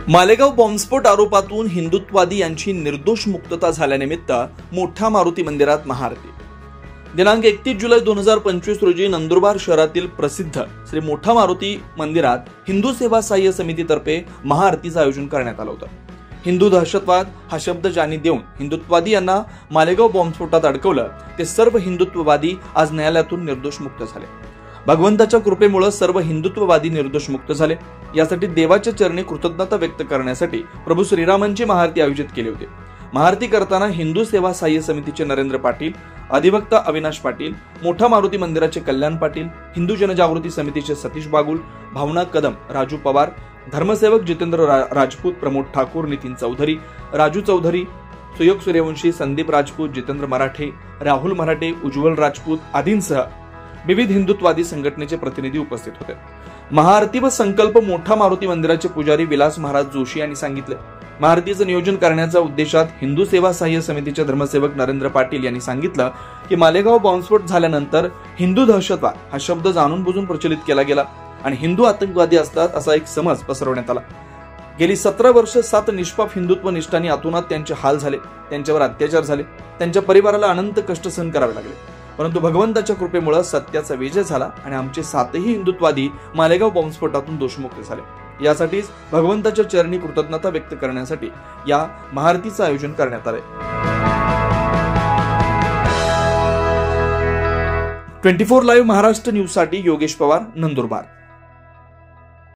मालेगाव बॉम्बस्फोट आरोपातून हिंदुत्ववादी यांची निर्दोष मुक्तता झाल्यानिमित्त मोठा मारुती मंदिरात महाआरती। दिनांक 31 जुलै 2025 रोजी नंदुरबार शहरातील प्रसिद्ध श्री मोठा मारुती मंदिरात हिंदू सेवा सहाय्य समितीतर्फे महाआरतीचं आयोजन करण्यात आलं होतं। हिंदू दहशतवाद हा शब्द ज्यांनी देऊन हिंदुत्ववादी यांना मालेगाव बॉम्बस्फोटात अडकवलं ते सर्व हिंदुत्ववादी आज न्यायालयातून निर्दोष मुक्त झाले। भगवंताच्या कृपेमुळे सर्व हिंदुत्ववादी निर्दोष मुक्त झाले। यासाठी देवाच्या चरणी कृतज्ञता व्यक्त करण्यासाठी प्रभू श्रीरामांची महाआरती आयोजित केली होती। महाआरती करताना हिंदू सेवा सहाय्य समितीचे नरेंद्र पाटील, अधिवक्ता अविनाश पाटील, मोठा मारुती मंदिराचे कल्याण पाटील, हिंदू जनजागृती समितीचे सतीश बागुल, भावना कदम, राजू पवार, धर्मसेवक जितेंद्र राजपूत, प्रमोद ठाकूर, नितीन चौधरी, राजू चौधरी, सुयोग सूर्यवंशी, संदीप राजपूत, जितेंद्र मराठे, राहुल मराठे, उज्ज्वल राजपूत आदींसह विविध हिंदुत्ववादी संघटनेचे प्रतिनिधी उपस्थित होते। महाआरती व संकल्प मोठा मारुती मंदिराचे पुजारी विलास महाराज जोशी यांनी सांगितले। महाआरतीचं नियोजन करण्याच्या उद्देशात हिंदू सेवा सहाय्य समितीचे धर्मसेवक नरेंद्र पाटील यांनी सांगितलं की मालेगाव बॉम्बस्फोट झाल्यानंतर हिंदू दहशतवाद हा शब्द जाणून बुजून प्रचलित केला गेला आणि हिंदू आतंकवादी असतात असा एक समज पसरवण्यात आला। गेली 17 वर्ष 7 निष्पाप हिंदुत्व निष्ठांनी आतोनात त्यांचे हाल झाले, त्यांच्यावर अत्याचार झाले, त्यांच्या परिवाराला अनंत कष्ट सहन करावे लागले। परंतु भगवंताच्या कृपेमुळे सत्याचा विजय झाला आणि आमचे 7ही हिंदुत्ववादी मालेगाव बॉम्बस्फोटातून दोषमुक्त झाले। यासाठीच भगवंताच्या चरणी कृतज्ञता व्यक्त करण्यासाठी या महाआरतीचं आयोजन करण्यात आले। 24 लाईव्ह महाराष्ट्र न्यूज साठी योगेश पवार, नंदुरबार।